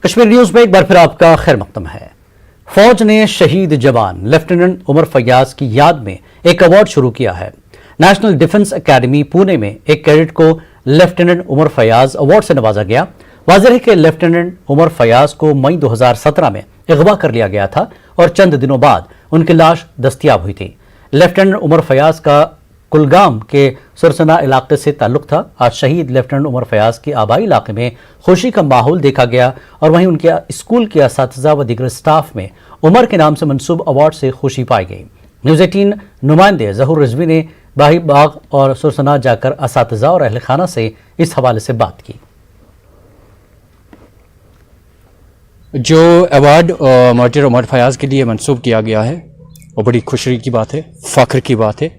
Kashmir news में एक बार फिर आपका खैर मकदम है। फौज ने शहीद जवान लेफ्टिनेंट उमर फयाज की याद में एक अवार्ड शुरू किया है। नेशनल डिफेंस एकेडमी पुणे में एक कैडेट को लेफ्टिनेंट उमर फयाज अवार्ड से नवाजा गया। वाज़ेह है कि लेफ्टिनेंट उमर फयाज को मई 2017 में अगवा कर लिया गया था और चंद दिनों बाद उनकी लाश दस्तयाब हुई थी। लेफ्टिनेंट उमर फयाज का कुलगाम के सुरसना इलाके से ताल्लुक था। आज शहीद लेफ्टिनेंट उमर फयाज के आबाई इलाके में खुशी का माहौल देखा गया और वहीं उनके स्कूल के असातिज़ा व दीगर स्टाफ में उमर के नाम से मंसूब अवार्ड से खुशी पाई गई। न्यूज़ 18 नुमाइंदे ज़हूर रिजवी ने बाही बाग और सुरसना जाकर असातिज़ा और अहल खाना से इस हवाले से बात की। जो अवार्ड मार्टिर उमर फयाज के लिए मंसूब किया गया है वो बड़ी खुशी की बात है, फ़ख्र की बात है,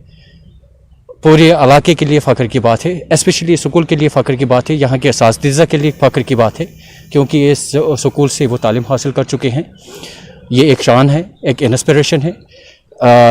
पूरे इलाके के लिए फ़ख्र की बात है, स्पेशली स्कूल के लिए फ़ख्र की बात है, यहाँ के असातिज़ा के लिए फ़ख्र की बात है क्योंकि इस स्कूल से वो तालीम हासिल कर चुके हैं। ये एक शान है, एक इंस्पिरेशन है,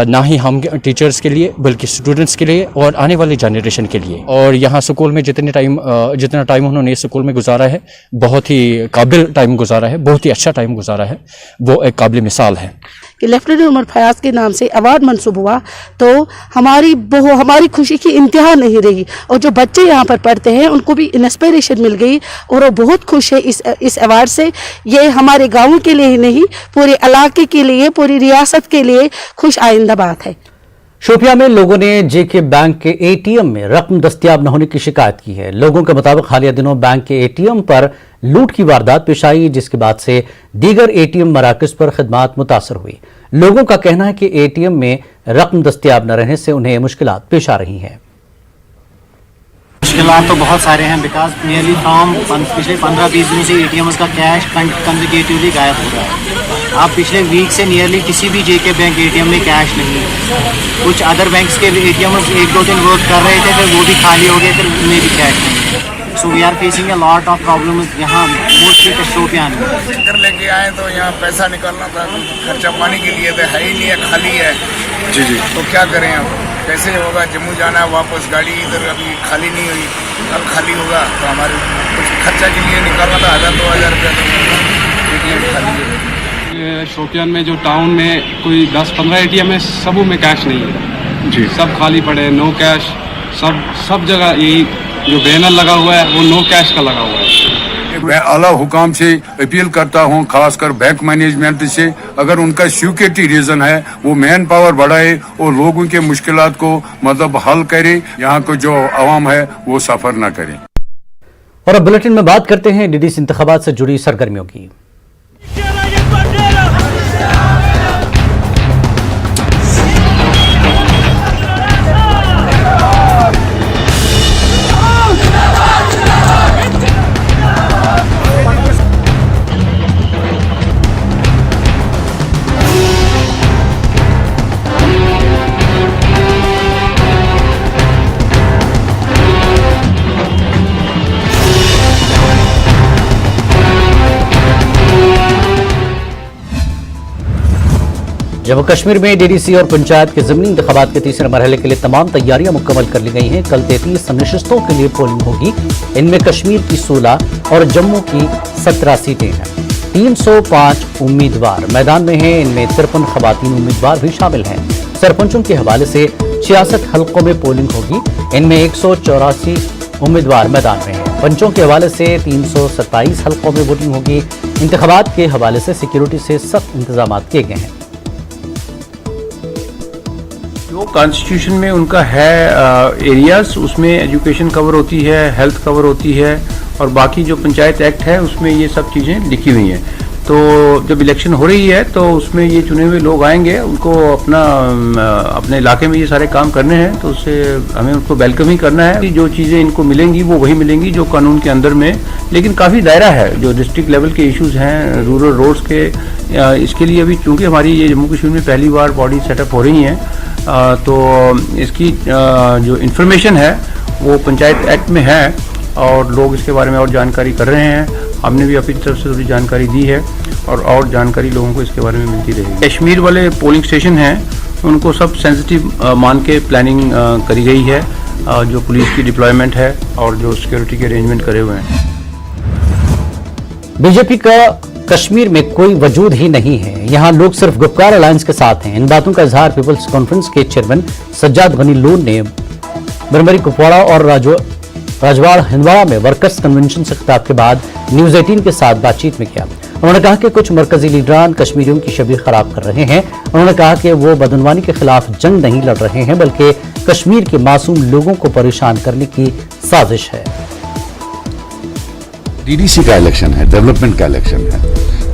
ना ही हम टीचर्स के लिए बल्कि स्टूडेंट्स के लिए और आने वाली जनरेशन के लिए। और यहाँ स्कूल में जितना टाइम उन्होंने इस स्कूल में गुजारा है, बहुत ही काबिल टाइम गुजारा है, बहुत ही अच्छा टाइम गुजारा है, वो एक काबिल मिसाल है। कि लेफ्टिनेंट उमर फयाज के नाम से अवार्ड मंसूब हुआ तो हमारी खुशी की इंतहा नहीं रही और जो बच्चे यहाँ पर पढ़ते हैं उनको भी इंस्पिरेशन मिल गई और वो बहुत खुश है इस अवार्ड से। ये हमारे गाँव के लिए ही नहीं पूरे इलाके के लिए, पूरी रियासत के लिए खुश आइंदा बात है। शोपियां में लोगों ने जेके बैंक के एटीएम में रकम दस्तयाब न होने की शिकायत की है। लोगों के मुताबिक हालिया दिनों बैंक के एटीएम पर लूट की वारदात पेश आई, जिसके बाद से दीगर एटीएम मराकज पर खिदमात मुतासर हुई। लोगों का कहना है कि एटीएम में रकम दस्तयाब न रहने से उन्हें मुश्किलात पेश आ रही हैं। मुश्किलात तो बहुत सारे हैं बिकॉज नियरली पिछले 15-20 दिनों से एटीएम का कैश कंसेक्यूटिवली गायब हो रहा है। आप पिछले वीक से नियरली किसी भी जेके बैंक एटीएम में कैश नहीं है। कुछ अदर बैंक्स के एटीएम 1-2 दिन वर्क कर रहे थे, फिर वो भी खाली हो गए, फिर उनमें भी कैश नहीं। So we are facing a lot of problem यहाँ मोस्टली शोपियां में। चक्कर लेके आए तो यहाँ पैसा निकालना था, खर्चा पानी के लिए तो है ही नहीं है, खाली है। जी तो क्या करें अब, कैसे होगा? जम्मू जाना है वापस, गाड़ी इधर अभी खाली नहीं हुई, अब खाली होगा तो हमारे कुछ खर्चा के लिए निकालना था 1000-2000 रुपया, तो एटीएम खाली है। शोपियान में जो टाउन में कोई 10-15 एटीएम है, सबों में कैश नहीं है जी, सब खाली पड़े, नो कैश। सब जगह यही जो बैनर लगा हुआ है वो नो कैश का लगा हुआ है। मैं आला हुकाम से अपील करता हूं, खासकर बैंक मैनेजमेंट से, अगर उनका सिक्योरिटी रीजन है वो मैन पावर बढ़ाए और लोगों के मुश्किलात को मतलब हल करे, यहाँ को जो आवाम है वो सफर न करे। और अब बुलेटिन में बात करते हैं डीडीसी इंतखाबात से जुड़ी सरगर्मियों की। जम्मू कश्मीर में डीडीसी और पंचायत के ज़मीनी इंतखाबात के तीसरे मरहले के लिए तमाम तैयारियां मुकम्मल कर ली गई हैं। कल 33 नशिस्तों के लिए पोलिंग होगी। इनमें कश्मीर की 16 और जम्मू की 17 सीटें हैं। 305 उम्मीदवार मैदान में हैं। इनमें 53 खवातीन उम्मीदवार भी शामिल हैं। सरपंचों के हवाले से 66 हल्कों में पोलिंग होगी। इनमें 184 उम्मीदवार मैदान में हैं। पंचों के हवाले से 327 हल्कों में वोटिंग होगी। इंतखाबात के हवाले से सिक्योरिटी से सख्त इंतजाम किए गए हैं। जो कॉन्स्टिट्यूशन में उनका है एरियाज, उसमें एजुकेशन कवर होती है, हेल्थ कवर होती है और बाकी जो पंचायत एक्ट है उसमें ये सब चीज़ें लिखी हुई हैं। तो जब इलेक्शन हो रही है तो उसमें ये चुने हुए लोग आएंगे, उनको अपने इलाके में ये सारे काम करने हैं, तो उससे हमें उनको वेलकम ही करना है। जो चीज़ें इनको मिलेंगी वो वही मिलेंगी जो कानून के अंदर में, लेकिन काफ़ी दायरा है जो डिस्ट्रिक्ट लेवल के इश्यूज हैं, रूरल रोड्स के। इसके लिए अभी चूँकि हमारी ये जम्मू कश्मीर में पहली बार बॉडी सेटअप हो रही हैं, तो इसकी जो इन्फॉर्मेशन है वो पंचायत एक्ट में है और लोग इसके बारे में और जानकारी कर रहे हैं। हमने भी अपनी तरफ से थोड़ी जानकारी दी है और जानकारी लोगों को इसके बारे में मिलती रहेगी। कश्मीर वाले पोलिंग स्टेशन हैं उनको सब सेंसिटिव मान के प्लानिंग करी गई है, जो पुलिस की डिप्लॉयमेंट है और जो सिक्योरिटी के अरेंजमेंट करे हुए हैं। बीजेपी का कश्मीर में कोई वजूद ही नहीं है। यहाँ लोग सिर्फ गुपकार अलायंस के साथ हैं। इन बातों का इजहार पीपल्स कॉन्फ्रेंस के चेयरमैन सज्जाद गनी लोन ने बरमरी कुपवाड़ा और राजवाड़ हिंदवाड़ा में वर्कर्स कन्वेंशन से खिताब के बाद न्यूज 18 के साथ बातचीत में किया। उन्होंने कहा कि कुछ मरकजी लीडरान कश्मीरियों की छवि खराब कर रहे हैं। उन्होंने कहा कि वो बदनवानी के खिलाफ जंग नहीं लड़ रहे हैं, बल्कि कश्मीर के मासूम लोगों को परेशान करने की साजिश है। डीडीसी का इलेक्शन है, डेवलपमेंट का इलेक्शन है,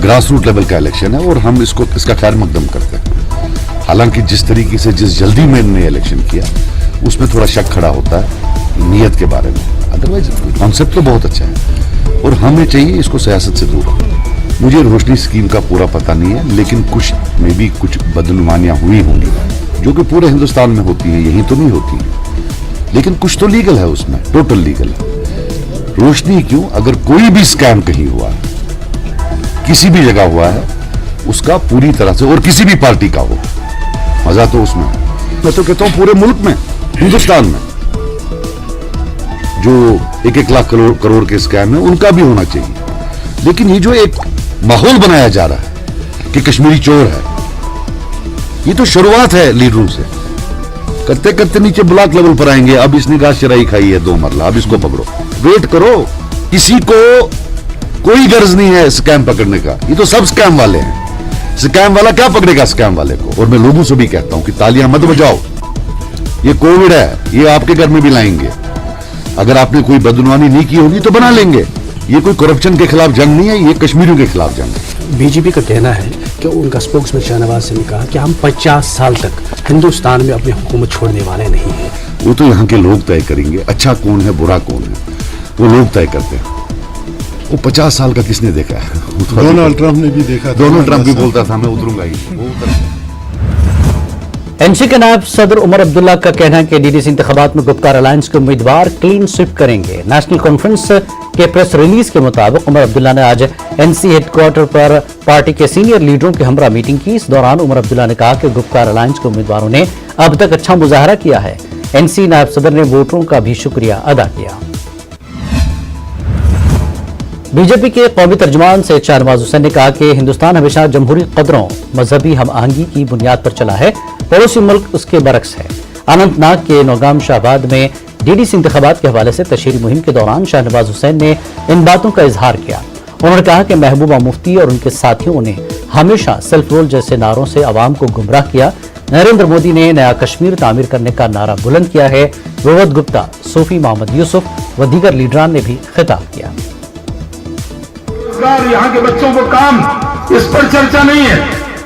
ग्रास रूट लेवल का इलेक्शन है और हम इसका खैर मकदम करते हैं। हालांकि जिस तरीके से जिस जल्दी में इन्होंने इलेक्शन किया उसमें थोड़ा शक खड़ा होता है नीयत के बारे में। अदरवाइज कॉन्सेप्ट तो बहुत अच्छा है और हमें चाहिए इसको सियासत से दूर। मुझे रोशनी स्कीम का पूरा पता नहीं है, लेकिन कुछ में भी कुछ बदनुमानियां हुई होंगी जो कि पूरे हिंदुस्तान में होती हैं, यहीं तो नहीं होती है। लेकिन कुछ तो लीगल है उसमें, टोटल लीगल है। रोशनी क्यों, अगर कोई भी स्कैम कहीं हुआ है, किसी भी जगह हुआ है, उसका पूरी तरह से और किसी भी पार्टी का हो, मजा तो उसमें है। मैं तो कहता हूं पूरे मुल्क में, हिंदुस्तान में जो 1-1 लाख करोड़ के स्कैम है उनका भी होना चाहिए। लेकिन ये जो एक माहौल बनाया जा रहा है कि कश्मीरी चोर है, ये तो शुरुआत है लीडरों से। करते करते नीचे ब्लॉक लेवल पर आएंगे। अब इसने घास चराई खाई है 2 मरला, अब इसको पकड़ो। वेट करो, किसी को कोई गर्ज नहीं है स्कैम पकड़ने का। ये तो सब स्कैम वाले हैं। स्कैम वाला क्या पकड़ेगा स्कैम वाले को? और मैं लोगों से भी कहता हूं कि तालियां मत बजाओ, ये कोविड है, ये आपके घर में भी लाएंगे। अगर आपने कोई बदनुमानी नहीं की होगी तो बना लेंगे। ये कोई करप्शन के खिलाफ जंग नहीं है, ये कश्मीरियों के खिलाफ जंग है। बीजेपी का कहना है कि उनका स्पोक्समैन शाहनवाज सिंह ने कहा कि हम 50 साल तक हिंदुस्तान में अपनी हुकूमत छोड़ने वाले नहीं हैं। वो तो यहाँ के लोग तय करेंगे, अच्छा कौन है बुरा कौन है, वो लोग तय करते हैं। वो 50 साल का किसने देखा है? डोनाल्ड ट्रंप ने भी देखा। डोनाल्ड ट्रंप भी बोलता था मैं उतरूंगा ही। एनसी के नायब सदर उमर अब्दुल्ला का कहना है कि डीडीसी इंतखाबात में गुपकार अलायंस के उम्मीदवार क्लीन स्वीप करेंगे। नेशनल कॉन्फ्रेंस के प्रेस रिलीज के मुताबिक उमर अब्दुल्ला ने आज एनसी हेडक्वार्टर पर पार्टी के सीनियर लीडरों की हमरा मीटिंग की। इस दौरान उमर अब्दुल्ला ने कहा कि गुपकार अलायंस के उम्मीदवारों ने अब तक अच्छा मुजाहरा किया है। एनसी नायब सदर ने वोटरों का भी शुक्रिया अदा किया। बीजेपी के कौमी तर्जुमान सैयद शाहनवाज हुसैन ने कहा कि हिंदुस्तान हमेशा जमहूरी कदरों, मजहबी हम आहंगी की बुनियाद पर चला है, पड़ोसी मुल्क उसके बरक्स है। अनंतनाग के नौगाम शाहबाद में डीडीसी इंतखाबात के हवाले से तशहीरी मुहिम के दौरान शाहनवाज हुसैन ने इन बातों का इजहार किया। उन्होंने कहा कि महबूबा मुफ्ती और उनके साथियों ने हमेशा सेल्फ रोल जैसे नारों से आवाम को गुमराह किया। नरेंद्र मोदी ने नया कश्मीर तामीर करने का नारा बुलंद किया है। विवेक गुप्ता, सूफी मोहम्मद यूसुफ व दीगर लीडरान ने भी खिताब किया। यहाँ के बच्चों को काम, इस पर चर्चा नहीं है।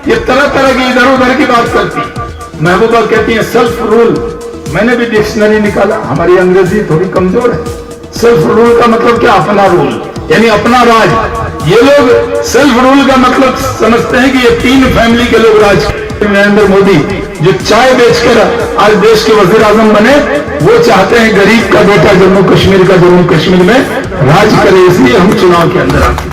ये तरह तरह की इधर उधर की बात करती। महबूबा कहती है सेल्फ रूल। मैंने भी डिक्शनरी निकाला, हमारी अंग्रेजी थोड़ी कमजोर है। सेल्फ रूल का मतलब क्या? अपना रूल, यानी अपना राज। ये लोग सेल्फ रूल का मतलब समझते हैं कि ये 3 फैमिली के लोग राज। नरेंद्र मोदी जो चाय बेचकर आज देश के वजीर आजम बने, वो चाहते हैं गरीब का बेटा जम्मू कश्मीर का जम्मू कश्मीर में राज करे, इसलिए हम चुनाव के अंदर आते हैं।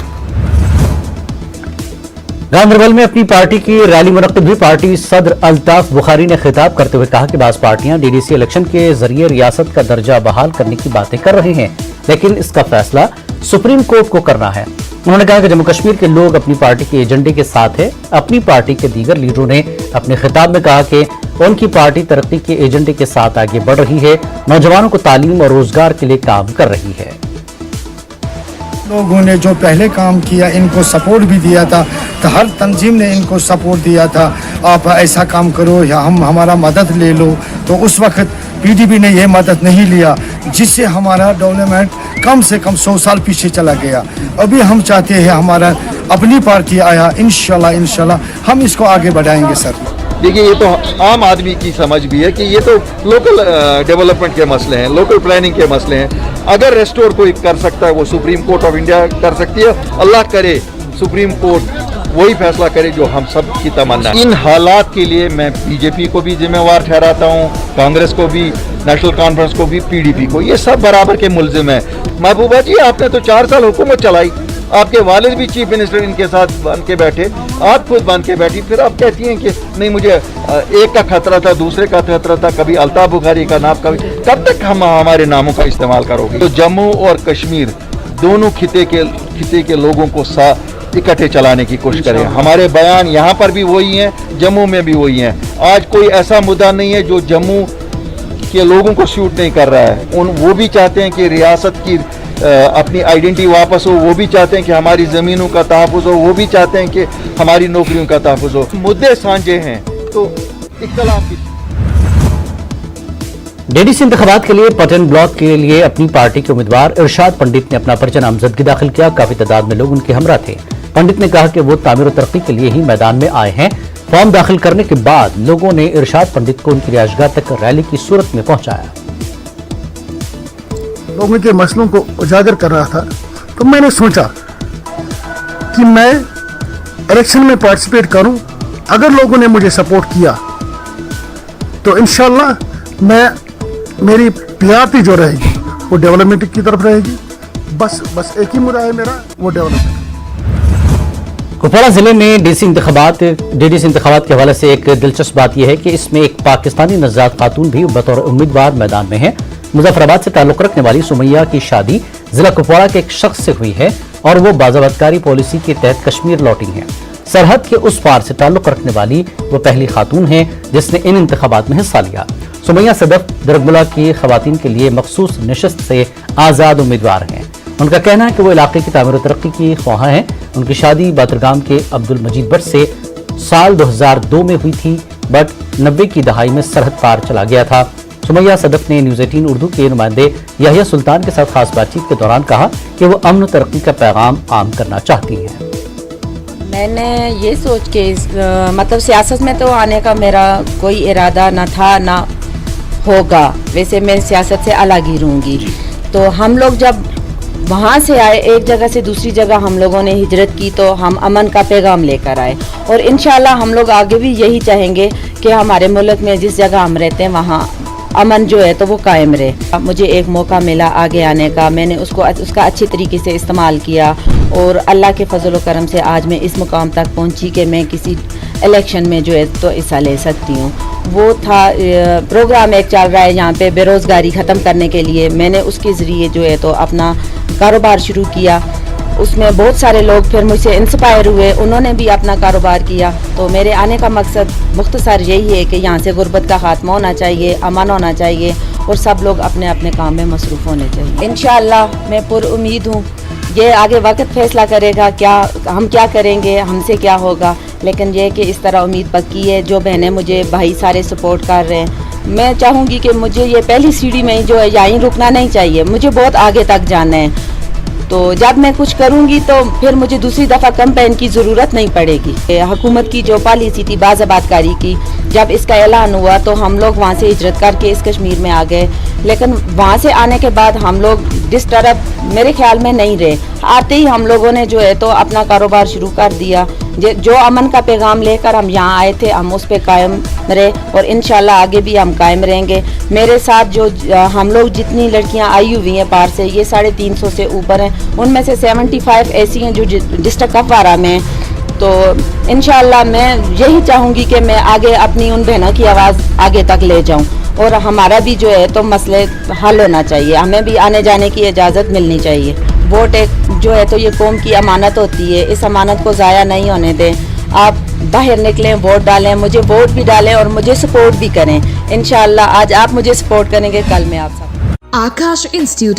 गांधरबल में अपनी पार्टी की रैली मुनक्किद हुई। पार्टी सदर अल्ताफ बुखारी ने खिताब करते हुए कहा कि बाज़ पार्टियां डीडीसी इलेक्शन के जरिए रियासत का दर्जा बहाल करने की बातें कर रहे हैं, लेकिन इसका फैसला सुप्रीम कोर्ट को करना है। उन्होंने कहा कि जम्मू कश्मीर के लोग अपनी पार्टी के एजेंडे के साथ है। अपनी पार्टी के दीगर लीडरों ने अपने खिताब में कहा कि उनकी पार्टी तरक्की के एजेंडे के साथ आगे बढ़ रही है, नौजवानों को तालीम और रोजगार के लिए काम कर रही है। लोगों ने जो पहले काम किया इनको सपोर्ट भी दिया था, तो हर तंजीम ने इनको सपोर्ट दिया था, आप ऐसा काम करो या हमारा मदद ले लो। तो उस वक्त पीडीपी ने यह मदद नहीं लिया, जिससे हमारा डेवलपमेंट कम से कम 100 साल पीछे चला गया। अभी हम चाहते हैं हमारा अपनी पार्टी आया, इंशाल्लाह हम इसको आगे बढ़ाएंगे सर। देखिए, ये तो आम आदमी की समझ भी है कि ये तो लोकल डेवलपमेंट के मसले हैं, लोकल प्लानिंग के मसले हैं। अगर रेस्टोर कोई कर सकता है वो सुप्रीम कोर्ट ऑफ इंडिया कर सकती है। अल्लाह करे सुप्रीम कोर्ट वही फैसला करे जो हम सब की तमन्ना है। इन हालात के लिए मैं बीजेपी को भी जिम्मेवार ठहराता हूँ, कांग्रेस को भी, नेशनल कॉन्फ्रेंस को भी, पीडीपी को, ये सब बराबर के मुल्जिम हैं। महबूबा जी, आपने तो 4 साल हुकूमत चलाई, आपके वालिद भी चीफ मिनिस्टर इनके साथ बन के बैठे, आप खुद बन के बैठी, फिर आप कहती हैं कि नहीं मुझे एक का खतरा था, दूसरे का खतरा था, कभी अल्ताफ बुखारी का नाम, कब तक हम हमारे नामों का इस्तेमाल करोगे? तो जम्मू और कश्मीर दोनों खिते के लोगों को इकट्ठे चलाने की कोशिश करें। हमारे बयान यहाँ पर भी वही हैं, जम्मू में भी वही हैं। आज कोई ऐसा मुद्दा नहीं है जो जम्मू के लोगों को सूट नहीं कर रहा है। वो भी चाहते हैं कि रियासत की अपनी आइडेंटिटी वापस हो, वो भी चाहते हैं कि हमारी ज़मीनों का तहफ़्फ़ुज़ हो, वो भी चाहते हैं कि हमारी नौकरियों का तहफ़्फ़ुज़ हो। मुद्दे साझे हैं तो इख्तिलाफ की। डीडीसी इंतखाबात के लिए पटन ब्लॉक के लिए अपनी पार्टी के उम्मीदवार इरशाद पंडित ने अपना पर्चा नामजदगी दाखिल किया। काफी तादाद में लोग उनके हमरा थे। पंडित ने कहा कि वो तामीर और तरक्की के लिए ही मैदान में आए हैं। फॉर्म दाखिल करने के बाद लोगों ने इरशाद पंडित को उनकी रिहायशगाह तक रैली की सूरत में पहुंचाया। लोगों के मसलों को उजागर कर रहा था, तो मैंने सोचा कि मैं इलेक्शन में पार्टिसिपेट करूं। अगर लोगों ने मुझे सपोर्ट किया तो इंशाल्लाह मेरी प्रियारिटी जो रहेगी वो डेवलपमेंट की तरफ रहेगी। बस एक ही मुद्दा है मेरा, वो डेवलपमेंट। कुपवाड़ा जिले में डीडीसी इंतखाबात के हवाले से एक दिलचस्प बात यह है कि इसमें एक पाकिस्तानी नज़ात खातून भी बतौर उम्मीदवार मैदान में है। मुजफ्फराबाद से ताल्लुक रखने वाली सुमैया की शादी जिला कुपवाड़ा के एक शख्स से हुई है और वो बाज़ाबतकारी पॉलिसी के तहत कश्मीर लौटी हैं। सरहद के उस पार से ताल्लुक रखने वाली वो पहली खातून है जिसने इन इंतखाबात में हिस्सा लिया। सुमैया सदफ दरगमुला की खवातीन के लिए मखसूस नशस्त से आज़ाद उम्मीदवार हैं। उनका कहना है कि वो इलाके की तामीर और तरक्की की ख्वाह हैं। उनकी शादी बातरगाम के अब्दुल मजीद भट्ट से साल 2002 में हुई थी, बट 90 की दहाई में सरहद पार चला गया था। सुमैया सदफ ने न्यूज़ 18 उर्दू के नुमाइंदे याहिया सुल्तान के साथ खास बातचीत के दौरान कहा कि वो अमन और तरक्की का पैगाम आम करना चाहती हैं। मैंने ये सोच के मतलब सियासत में तो आने का मेरा कोई इरादा न था ना होगा। वैसे मैं सियासत से अलग ही रहूँगी। तो हम लोग जब वहाँ से आए, एक जगह से दूसरी जगह हम लोगों ने हिजरत की, तो हम अमन का पैगाम लेकर आए और इंशाल्लाह हम लोग आगे भी यही चाहेंगे कि हमारे मुल्क में जिस जगह हम रहते हैं वहाँ अमन जो है तो वो कायम रहे। मुझे एक मौका मिला आगे आने का, मैंने उसका अच्छी तरीके से इस्तेमाल किया और अल्लाह के फजल व करम से आज मैं इस मुकाम तक पहुंची कि मैं किसी इलेक्शन में जो है तो हिस्सा ले सकती हूँ। वो था प्रोग्राम एक चल रहा है यहाँ पे बेरोज़गारी ख़त्म करने के लिए। मैंने उसके ज़रिए जो है तो अपना कारोबार शुरू किया। उसमें बहुत सारे लोग फिर मुझसे इंस्पायर हुए, उन्होंने भी अपना कारोबार किया। तो मेरे आने का मकसद मुख्तसर यही है कि यहाँ से गुर्बत का खात्मा होना चाहिए, अमन होना चाहिए और सब लोग अपने अपने काम में मसरूफ़ होने चाहिए। इंशाअल्लाह मैं पुरुम्मीद हूँ। ये आगे वक्त फैसला करेगा हम क्या करेंगे, हमसे क्या होगा, लेकिन ये कि इस तरह उम्मीद पक्की है। जो बहनें मुझे भाई सारे सपोर्ट कर रहे हैं, मैं चाहूँगी कि मुझे ये पहली सीढ़ी में जो है यहीं रुकना नहीं चाहिए, मुझे बहुत आगे तक जाना है। तो जब मैं कुछ करूँगी तो फिर मुझे दूसरी दफ़ा कैंपेन की ज़रूरत नहीं पड़ेगी। हुकूमत की जो पॉलिसी थी बाज़ाबातकारी की, जब इसका ऐलान हुआ तो हम लोग वहाँ से हिजरत करके इस कश्मीर में आ गए, लेकिन वहाँ से आने के बाद हम लोग डिस्टर्ब मेरे ख्याल में नहीं रहे। आते ही हम लोगों ने जो है तो अपना कारोबार शुरू कर दिया। जो अमन का पैगाम लेकर हम यहाँ आए थे हम उस पर कायम रहे और इंशाल्लाह आगे भी हम कायम रहेंगे। मेरे साथ जो हम लोग जितनी लड़कियाँ आई हुई हैं बाहर से, ये 350 से ऊपर हैं। उनमें से 75 ऐसी हैं जो डिस्ट्रिक्ट कुपवाड़ा में। तो इंशाल्लाह मैं यही चाहूँगी कि मैं आगे अपनी उन बहनों की आवाज़ आगे तक ले जाऊँ और हमारा भी जो है तो मसले हल होना चाहिए, हमें भी आने जाने की इजाज़त मिलनी चाहिए। वोट एक जो है तो ये कौम की अमानत होती है, इस अमानत को ज़ाया नहीं होने दें। आप बाहर निकलें, वोट डालें, मुझे वोट भी डालें और मुझे सपोर्ट भी करें। इंशाल्लाह आज आप मुझे सपोर्ट करेंगे, कल मैं आप सब। Akash Institute